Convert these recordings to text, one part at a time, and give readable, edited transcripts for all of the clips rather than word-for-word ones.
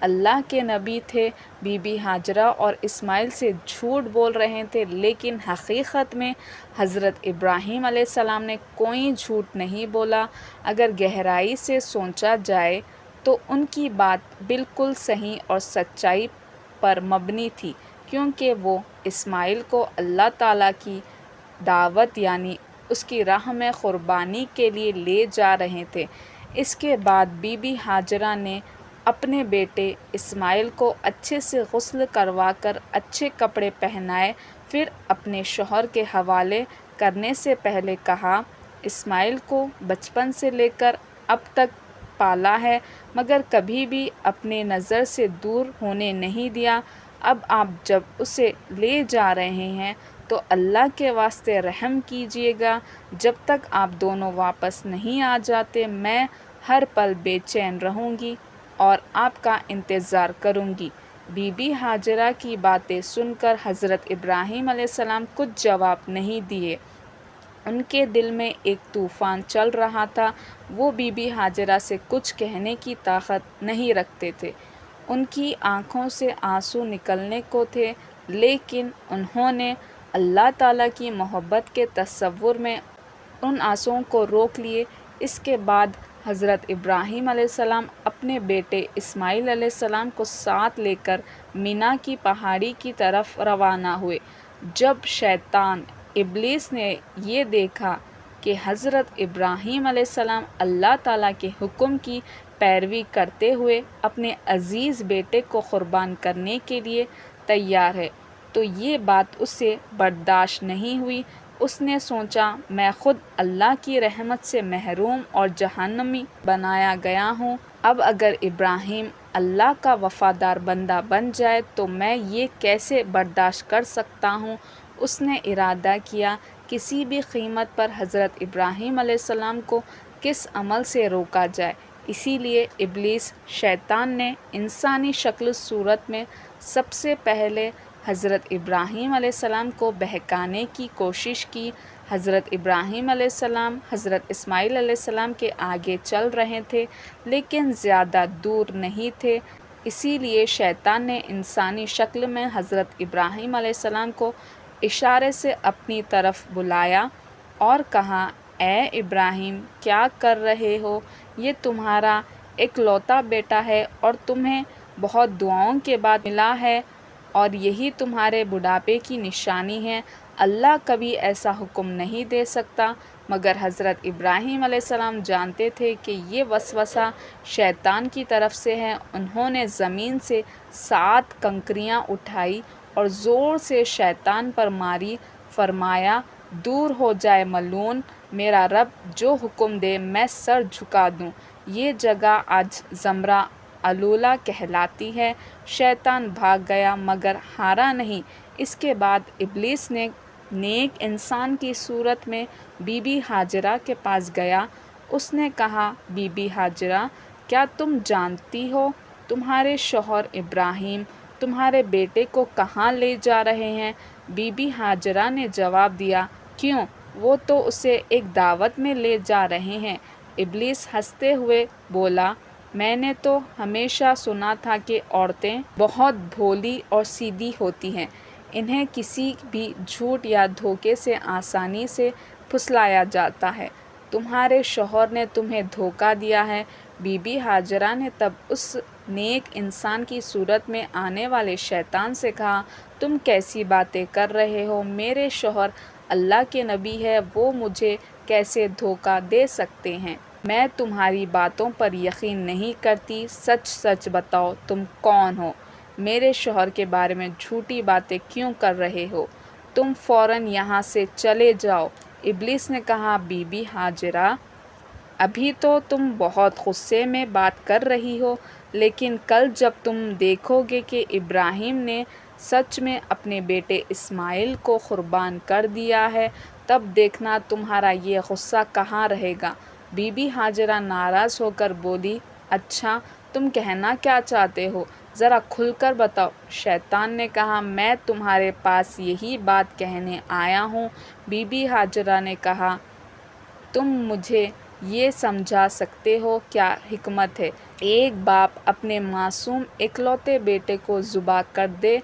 اللہ کے نبی تھے، بی بی ہاجرہ اور اسماعیل سے جھوٹ بول رہے تھے، لیکن حقیقت میں حضرت ابراہیم علیہ السلام نے کوئی جھوٹ نہیں بولا۔ اگر گہرائی سے سوچا جائے تو ان کی بات بالکل صحیح اور سچائی پر مبنی تھی، کیونکہ وہ اسماعیل کو اللہ تعالیٰ کی دعوت یعنی اس کی راہ میں قربانی کے لیے لے جا رہے تھے۔ اس کے بعد بی بی ہاجرہ نے اپنے بیٹے اسماعیل کو اچھے سے غسل کروا کر اچھے کپڑے پہنائے، پھر اپنے شوہر کے حوالے کرنے سے پہلے کہا، اسماعیل کو بچپن سے لے کر اب تک پالا ہے، مگر کبھی بھی اپنے نظر سے دور ہونے نہیں دیا۔ اب آپ جب اسے لے جا رہے ہیں تو اللہ کے واسطے رحم کیجیے گا۔ جب تک آپ دونوں واپس نہیں آ جاتے میں ہر پل بے چین رہوں گی اور آپ کا انتظار کروں گی۔ بی بی ہاجرہ کی باتیں سن کر حضرت ابراہیم علیہ السلام کچھ جواب نہیں دیے۔ ان کے دل میں ایک طوفان چل رہا تھا، وہ بی بی ہاجرہ سے کچھ کہنے کی طاقت نہیں رکھتے تھے۔ ان کی آنکھوں سے آنسو نکلنے کو تھے، لیکن انہوں نے اللہ تعالیٰ کی محبت کے تصور میں ان آنسوؤں کو روک لیے۔ اس کے بعد حضرت ابراہیم علیہ السلام اپنے بیٹے اسماعیل علیہ السلام کو ساتھ لے کر مینا کی پہاڑی کی طرف روانہ ہوئے۔ جب شیطان ابلیس نے یہ دیکھا کہ حضرت ابراہیم علیہ السلام اللہ تعالیٰ کے حکم کی پیروی کرتے ہوئے اپنے عزیز بیٹے کو قربان کرنے کے لیے تیار ہے، تو یہ بات اسے برداشت نہیں ہوئی۔ اس نے سوچا، میں خود اللہ کی رحمت سے محروم اور جہنمی بنایا گیا ہوں، اب اگر ابراہیم اللہ کا وفادار بندہ بن جائے تو میں یہ کیسے برداشت کر سکتا ہوں۔ اس نے ارادہ کیا کسی بھی قیمت پر حضرت ابراہیم علیہ السلام کو کس عمل سے روکا جائے۔ اسی لیے ابلیس شیطان نے انسانی شکل صورت میں سب سے پہلے حضرت ابراہیم علیہ السلام کو بہکانے کی کوشش کی۔ حضرت ابراہیم علیہ السلام حضرت اسماعیل علیہ السلام کے آگے چل رہے تھے، لیکن زیادہ دور نہیں تھے، اسی لیے شیطان نے انسانی شکل میں حضرت ابراہیم علیہ السلام کو اشارے سے اپنی طرف بلایا اور کہا، اے ابراہیم، کیا کر رہے ہو؟ یہ تمہارا اکلوتا بیٹا ہے اور تمہیں بہت دعاؤں کے بعد ملا ہے، اور یہی تمہارے بڑھاپے کی نشانی ہے۔ اللہ کبھی ایسا حکم نہیں دے سکتا۔ مگر حضرت ابراہیم علیہ السلام جانتے تھے کہ یہ وسوسہ شیطان کی طرف سے ہے۔ انہوں نے زمین سے 7 کنکریاں اٹھائی اور زور سے شیطان پر ماری، فرمایا، دور ہو جائے ملعون، میرا رب جو حکم دے میں سر جھکا دوں۔ یہ جگہ آج زمرہ علولہ کہلاتی ہے۔ شیطان بھاگ گیا مگر ہارا نہیں۔ اس کے بعد ابلیس نے نیک انسان کی صورت میں بی بی ہاجرہ کے پاس گیا۔ اس نے کہا، بی بی ہاجرہ، کیا تم جانتی ہو تمہارے شوہر ابراہیم تمہارے بیٹے کو کہاں لے جا رہے ہیں؟ بی بی ہاجرہ نے جواب دیا، کیوں، وہ تو اسے ایک دعوت میں لے جا رہے ہیں۔ ابلیس ہنستے ہوئے بولا، میں نے تو ہمیشہ سنا تھا کہ عورتیں بہت بھولی اور سیدھی ہوتی ہیں، انہیں کسی بھی جھوٹ یا دھوکے سے آسانی سے پھسلایا جاتا ہے۔ تمہارے شوہر نے تمہیں دھوکا دیا ہے۔ بی بی ہاجرہ نے تب اس نیک انسان کی صورت میں آنے والے شیطان سے کہا، تم کیسی باتیں کر رہے ہو؟ میرے شوہر اللہ کے نبی ہے، وہ مجھے کیسے دھوکا دے سکتے ہیں؟ میں تمہاری باتوں پر یقین نہیں کرتی، سچ سچ بتاؤ تم کون ہو؟ میرے شوہر کے بارے میں جھوٹی باتیں کیوں کر رہے ہو؟ تم فوراً یہاں سے چلے جاؤ۔ ابلیس نے کہا، بی بی ہاجرہ، ابھی تو تم بہت غصے میں بات کر رہی ہو، لیکن کل جب تم دیکھو گے کہ ابراہیم نے سچ میں اپنے بیٹے اسماعیل کو قربان کر دیا ہے، تب دیکھنا تمہارا یہ غصہ کہاں رہے گا۔ بی بی ہاجرہ ناراض ہو کر بولی، اچھا، تم کہنا کیا چاہتے ہو؟ ذرا کھل کر بتاؤ۔ شیطان نے کہا، میں تمہارے پاس یہی بات کہنے آیا ہوں۔ بی بی ہاجرہ نے کہا، تم مجھے یہ سمجھا سکتے ہو کیا حکمت ہے؟ ایک باپ اپنے معصوم اکلوتے بیٹے کو ذبح کر دے۔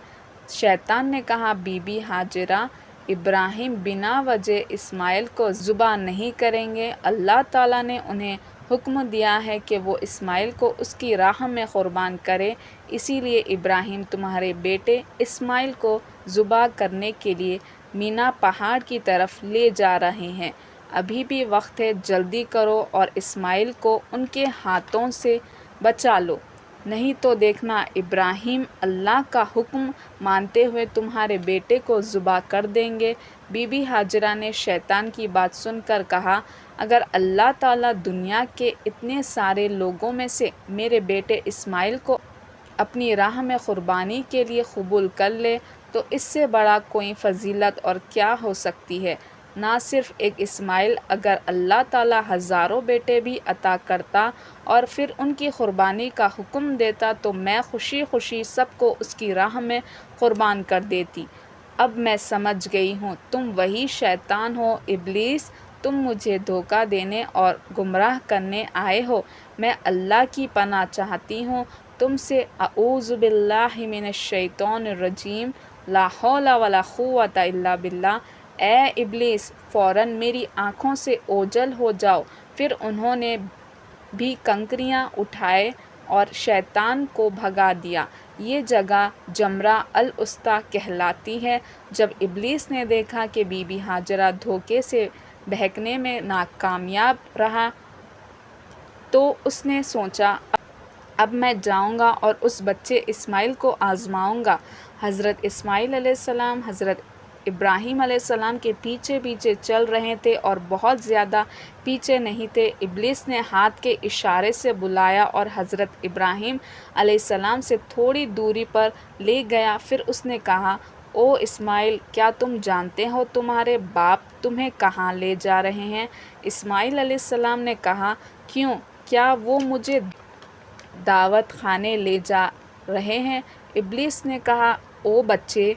شیطان نے کہا، بی بی ہاجرہ، ابراہیم بنا وجہ اسماعیل کو ذبح نہیں کریں گے۔ اللہ تعالیٰ نے انہیں حکم دیا ہے کہ وہ اسماعیل کو اس کی راہ میں قربان کریں، اسی لیے ابراہیم تمہارے بیٹے اسماعیل کو ذبح کرنے کے لیے مینا پہاڑ کی طرف لے جا رہے ہیں۔ ابھی بھی وقت ہے، جلدی کرو اور اسماعیل کو ان کے ہاتھوں سے بچا لو، نہیں تو دیکھنا ابراہیم اللہ کا حکم مانتے ہوئے تمہارے بیٹے کو ذبح کر دیں گے۔ بی بی ہاجرہ نے شیطان کی بات سن کر کہا، اگر اللہ تعالیٰ دنیا کے اتنے سارے لوگوں میں سے میرے بیٹے اسماعیل کو اپنی راہ میں قربانی کے لیے قبول کر لے تو اس سے بڑا کوئی فضیلت اور کیا ہو سکتی ہے۔ نہ صرف ایک اسماعیل، اگر اللہ تعالیٰ ہزاروں بیٹے بھی عطا کرتا اور پھر ان کی قربانی کا حکم دیتا تو میں خوشی خوشی سب کو اس کی راہ میں قربان کر دیتی۔ اب میں سمجھ گئی ہوں تم وہی شیطان ہو ابلیس، تم مجھے دھوکہ دینے اور گمراہ کرنے آئے ہو۔ میں اللہ کی پناہ چاہتی ہوں تم سے، اعوذ باللہ من الشیطان الرجیم، لا حول ولا قوۃ الا باللہ۔ اے ابلیس، فوراً میری آنکھوں سے اوجھل ہو جاؤ۔ پھر انہوں نے بھی کنکریاں اٹھائے اور شیطان کو بھگا دیا۔ یہ جگہ جمرہ الوسطیٰ کہلاتی ہے۔ جب ابلیس نے دیکھا کہ بی بی ہاجرہ دھوکے سے بہکنے میں ناکامیاب رہا تو اس نے سوچا، اب میں جاؤں گا اور اس بچے اسماعیل کو آزماؤں گا۔ حضرت اسماعیل علیہ السلام حضرت ابراہیم علیہ السلام کے پیچھے پیچھے چل رہے تھے اور بہت زیادہ پیچھے نہیں تھے۔ ابلیس نے ہاتھ کے اشارے سے بلایا اور حضرت ابراہیم علیہ السلام سے تھوڑی دوری پر لے گیا۔ پھر اس نے کہا، او اسماعیل، کیا تم جانتے ہو تمہارے باپ تمہیں کہاں لے جا رہے ہیں؟ اسماعیل علیہ السلام نے کہا، کیوں، کیا وہ مجھے دعوت خانے لے جا رہے ہیں؟ ابلیس نے کہا، او بچے،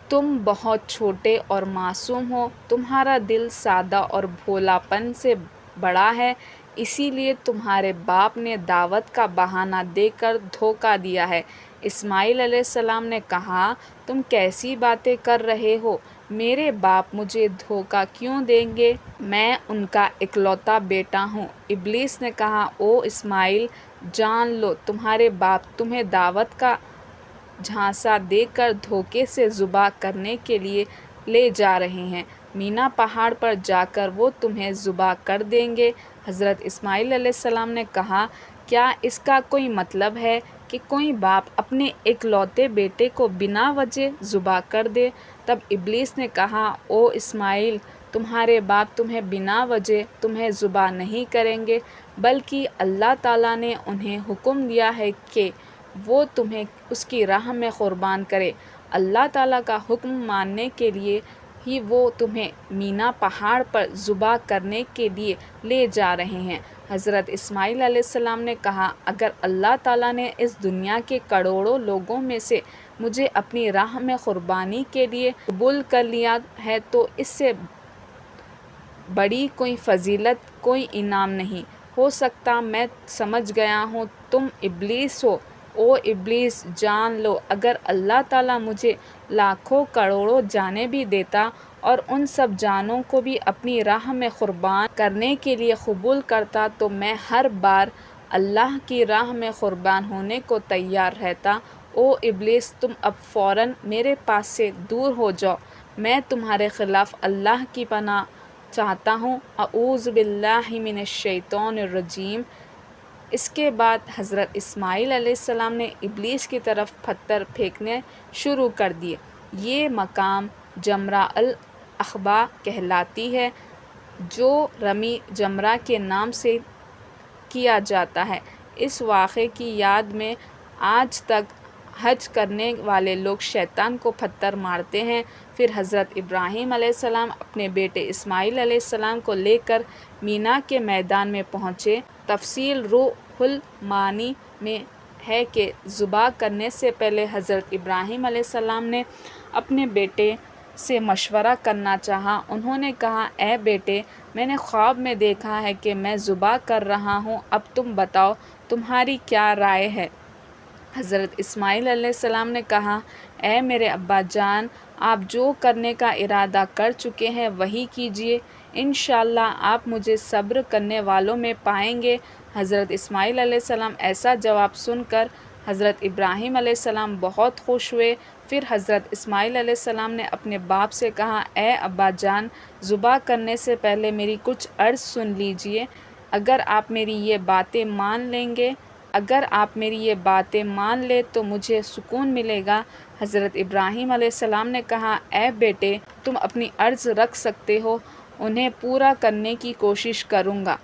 تم بہت چھوٹے اور معصوم ہو، تمہارا دل سادہ اور بھولا پن سے بڑا ہے، اسی لیے تمہارے باپ نے دعوت کا بہانہ دے کر دھوکہ دیا ہے۔ اسماعیل علیہ السلام نے کہا، تم کیسی باتیں کر رہے ہو؟ میرے باپ مجھے دھوکہ کیوں دیں گے؟ میں ان کا اکلوتا بیٹا ہوں۔ ابلیس نے کہا، او اسماعیل، جان لو تمہارے باپ تمہیں دعوت کا جھانسا دے کر دھوکے سے ذبح کرنے کے لیے لے جا رہے ہیں۔ مینا پہاڑ پر جا کر وہ تمہیں ذبح کر دیں گے۔ حضرت اسماعیل علیہ السلام نے کہا، کیا اس کا کوئی مطلب ہے کہ کوئی باپ اپنے اکلوتے بیٹے کو بنا وجہ ذبح کر دے؟ تب ابلیس نے کہا، او اسماعیل، تمہارے باپ تمہیں بنا وجہ تمہیں ذبح نہیں کریں گے، بلکہ اللہ تعالیٰ نے انہیں حکم دیا ہے کہ وہ تمہیں اس کی راہ میں قربان کرے۔ اللہ تعالیٰ کا حکم ماننے کے لیے ہی وہ تمہیں مینا پہاڑ پر ذبح کرنے کے لیے لے جا رہے ہیں۔ حضرت اسماعیل علیہ السلام نے کہا، اگر اللہ تعالیٰ نے اس دنیا کے کروڑوں لوگوں میں سے مجھے اپنی راہ میں قربانی کے لیے قبول کر لیا ہے تو اس سے بڑی کوئی فضیلت، کوئی انعام نہیں ہو سکتا۔ میں سمجھ گیا ہوں تم ابلیس ہو۔ او ابلیس، جان لو اگر اللہ تعالیٰ مجھے لاکھوں کروڑوں جانیں بھی دیتا اور ان سب جانوں کو بھی اپنی راہ میں قربان کرنے کے لیے قبول کرتا تو میں ہر بار اللہ کی راہ میں قربان ہونے کو تیار رہتا۔ او ابلیس، تم اب فوراً میرے پاس سے دور ہو جاؤ، میں تمہارے خلاف اللہ کی پناہ چاہتا ہوں، اعوذ باللہ من الشیطان الرجیم۔ اس کے بعد حضرت اسماعیل علیہ السلام نے ابلیس کی طرف پتھر پھینکنے شروع کر دیے۔ یہ مقام جمرہ العقبہ کہلاتی ہے، جو رمی جمرہ کے نام سے کیا جاتا ہے۔ اس واقعے کی یاد میں آج تک حج کرنے والے لوگ شیطان کو پتھر مارتے ہیں۔ پھر حضرت ابراہیم علیہ السلام اپنے بیٹے اسماعیل علیہ السلام کو لے کر مینا کے میدان میں پہنچے۔ تفصیل روح المعانی میں ہے کہ ذبح کرنے سے پہلے حضرت ابراہیم علیہ السلام نے اپنے بیٹے سے مشورہ کرنا چاہا۔ انہوں نے کہا اے بیٹے، میں نے خواب میں دیکھا ہے کہ میں ذبح کر رہا ہوں، اب تم بتاؤ تمہاری کیا رائے ہے؟ حضرت اسماعیل علیہ السلام نے کہا اے میرے ابا جان، آپ جو کرنے کا ارادہ کر چکے ہیں وہی کیجیے، انشاءاللہ آپ مجھے صبر کرنے والوں میں پائیں گے۔ حضرت اسماعیل علیہ السلام ایسا جواب سن کر حضرت ابراہیم علیہ السلام بہت خوش ہوئے۔ پھر حضرت اسماعیل علیہ السلام نے اپنے باپ سے کہا اے ابا جان، ذبح کرنے سے پہلے میری کچھ عرض سن لیجیے۔ اگر آپ میری یہ باتیں مان لیں تو مجھے سکون ملے گا۔ حضرت ابراہیم علیہ السلام نے کہا اے بیٹے، تم اپنی عرض رکھ سکتے ہو، انہیں پورا کرنے کی کوشش کروں گا۔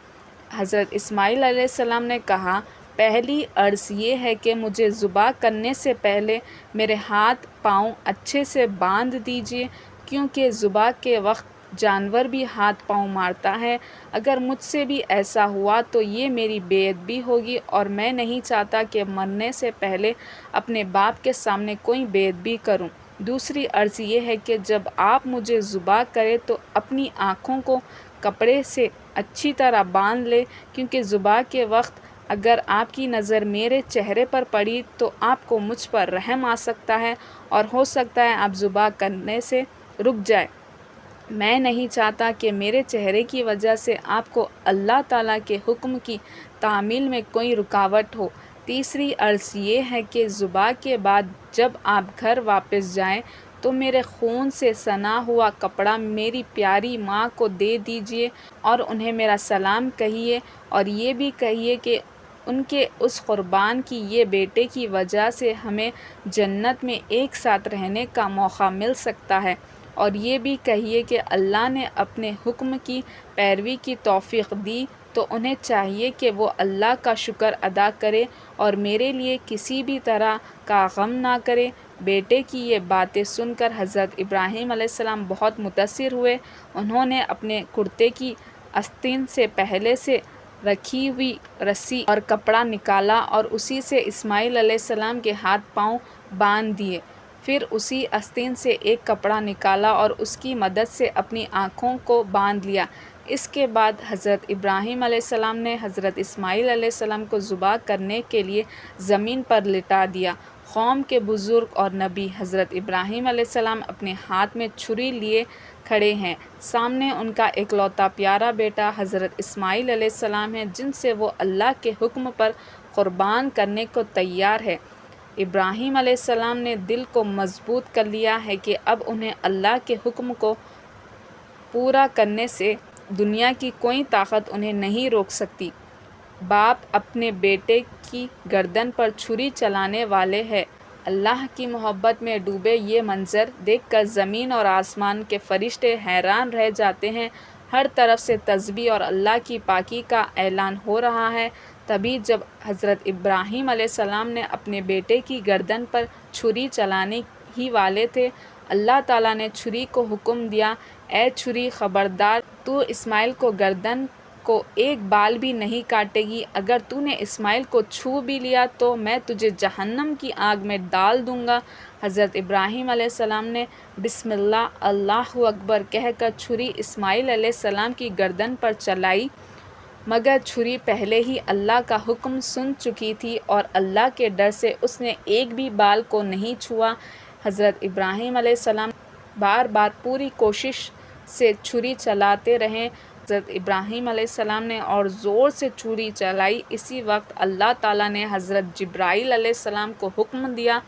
حضرت اسماعیل علیہ السلام نے کہا پہلی عرض یہ ہے کہ مجھے ذبح کرنے سے پہلے میرے ہاتھ پاؤں اچھے سے باندھ دیجیے، کیونکہ ذبح کے وقت جانور بھی ہاتھ پاؤں مارتا ہے۔ اگر مجھ سے بھی ایسا ہوا تو یہ میری بے ادبی ہوگی، اور میں نہیں چاہتا کہ مرنے سے پہلے اپنے باپ کے سامنے کوئی بے ادبی کروں۔ دوسری عرض یہ ہے کہ جب آپ مجھے ذبح کریں تو اپنی آنکھوں کو کپڑے سے اچھی طرح باندھ لیں، کیونکہ ذبح کے وقت اگر آپ کی نظر میرے چہرے پر پڑی تو آپ کو مجھ پر رحم آ سکتا ہے، اور ہو سکتا ہے آپ ذبح کرنے سے رک جائیں۔ میں نہیں چاہتا کہ میرے چہرے کی وجہ سے آپ کو اللہ تعالیٰ کے حکم کی تعمیل میں کوئی رکاوٹ ہو۔ تیسری عرض یہ ہے کہ ذبح کے بعد جب آپ گھر واپس جائیں تو میرے خون سے سنا ہوا کپڑا میری پیاری ماں کو دے دیجیے، اور انہیں میرا سلام کہیے، اور یہ بھی کہیے کہ ان کے اس قربان کی یہ بیٹے کی وجہ سے ہمیں جنت میں ایک ساتھ رہنے کا موقع مل سکتا ہے، اور یہ بھی کہیے کہ اللہ نے اپنے حکم کی پیروی کی توفیق دی تو انہیں چاہیے کہ وہ اللہ کا شکر ادا کرے اور میرے لیے کسی بھی طرح کا غم نہ کرے۔ بیٹے کی یہ باتیں سن کر حضرت ابراہیم علیہ السلام بہت متاثر ہوئے۔ انہوں نے اپنے کرتے کی آستین سے پہلے سے رکھی ہوئی رسی اور کپڑا نکالا اور اسی سے اسماعیل علیہ السلام کے ہاتھ پاؤں باندھ دیے۔ پھر اسی آستین سے ایک کپڑا نکالا اور اس کی مدد سے اپنی آنکھوں کو باندھ لیا۔ اس کے بعد حضرت ابراہیم علیہ السلام نے حضرت اسماعیل علیہ السلام کو ذبح کرنے کے لیے زمین پر لٹا دیا۔ قوم کے بزرگ اور نبی حضرت ابراہیم علیہ السلام اپنے ہاتھ میں چھری لیے کھڑے ہیں۔ سامنے ان کا اکلوتا پیارا بیٹا حضرت اسماعیل علیہ السلام ہے، جن سے وہ اللہ کے حکم پر قربان کرنے کو تیار ہے۔ ابراہیم علیہ السلام نے دل کو مضبوط کر لیا ہے کہ اب انہیں اللہ کے حکم کو پورا کرنے سے دنیا کی کوئی طاقت انہیں نہیں روک سکتی۔ باپ اپنے بیٹے کی گردن پر چھری چلانے والے ہیں۔ اللہ کی محبت میں ڈوبے یہ منظر دیکھ کر زمین اور آسمان کے فرشتے حیران رہ جاتے ہیں۔ ہر طرف سے تسبیح اور اللہ کی پاکی کا اعلان ہو رہا ہے۔ تبھی جب حضرت ابراہیم علیہ السلام نے اپنے بیٹے کی گردن پر چھری چلانے ہی والے تھے، اللہ تعالیٰ نے چھری کو حکم دیا اے چھری، خبردار، تو اسماعیل کو گردن کو ایک بال بھی نہیں کاٹے گی۔ اگر تو نے اسماعیل کو چھو بھی لیا تو میں تجھے جہنم کی آگ میں ڈال دوں گا۔ حضرت ابراہیم علیہ السلام نے بسم اللہ اللہ اکبر کہہ کر چھری اسماعیل علیہ السلام کی گردن پر چلائی، مگر چھری پہلے ہی اللہ کا حکم سن چکی تھی اور اللہ کے ڈر سے اس نے ایک بھی بال کو نہیں چھوا۔ حضرت ابراہیم علیہ السلام بار بار پوری کوشش سے چھری چلاتے رہے۔ حضرت ابراہیم علیہ السلام نے اور زور سے چھری چلائی۔ اسی وقت اللہ تعالیٰ نے حضرت جبرائیل علیہ السلام کو حکم دیا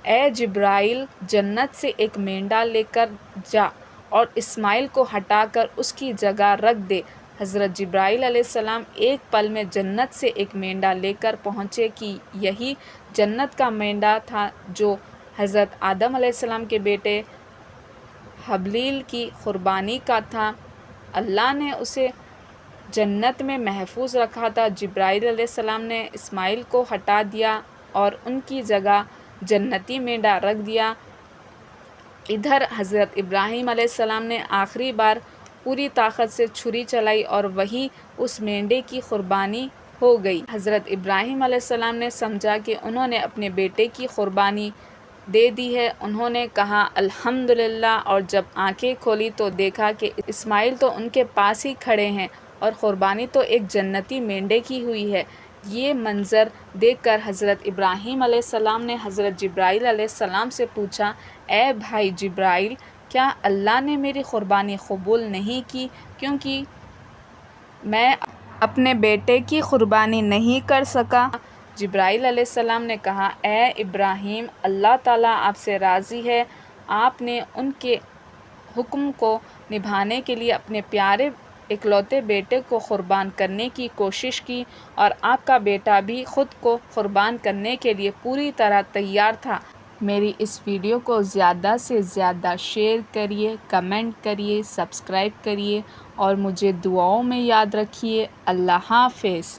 اے جبرائیل، جنت سے ایک مینڈا لے کر جا اور اسماعیل کو ہٹا کر اس کی جگہ رکھ دے۔ حضرت جبرائیل علیہ السلام ایک پل میں جنت سے ایک مینڈا لے کر پہنچے کہ یہی جنت کا مینڈا تھا جو حضرت آدم علیہ السلام کے بیٹے حابیل کی قربانی کا تھا۔ اللہ نے اسے جنت میں محفوظ رکھا تھا۔ جبرائیل علیہ السلام نے اسماعیل کو ہٹا دیا اور ان کی جگہ جنتی مینڈا رکھ دیا۔ ادھر حضرت ابراہیم علیہ السلام نے آخری بار پوری طاقت سے چھری چلائی اور وہی اس مینڈے کی قربانی ہو گئی۔ حضرت ابراہیم علیہ السلام نے سمجھا کہ انہوں نے اپنے بیٹے کی قربانی دے دی ہے۔ انہوں نے کہا الحمدللہ، اور جب آنکھیں کھولی تو دیکھا کہ اسماعیل تو ان کے پاس ہی کھڑے ہیں اور قربانی تو ایک جنتی مینڈے کی ہوئی ہے۔ یہ منظر دیکھ کر حضرت ابراہیم علیہ السلام نے حضرت جبرائیل علیہ السلام سے پوچھا، اے بھائی جبرائیل، کیا اللہ نے میری قربانی قبول نہیں کی کیونکہ میں اپنے بیٹے کی قربانی نہیں کر سکا؟ جبرائیل علیہ السلام نے کہا، اے ابراہیم، اللہ تعالیٰ آپ سے راضی ہے۔ آپ نے ان کے حکم کو نبھانے کے لیے اپنے پیارے اکلوتے بیٹے کو قربان کرنے کی کوشش کی، اور آپ کا بیٹا بھی خود کو قربان کرنے کے لیے پوری طرح تیار تھا۔ میری اس ویڈیو کو زیادہ سے زیادہ شیئر کریے، کمنٹ کریے، سبسکرائب کریے اور مجھے دعاؤں میں یاد رکھیے۔ اللہ حافظ۔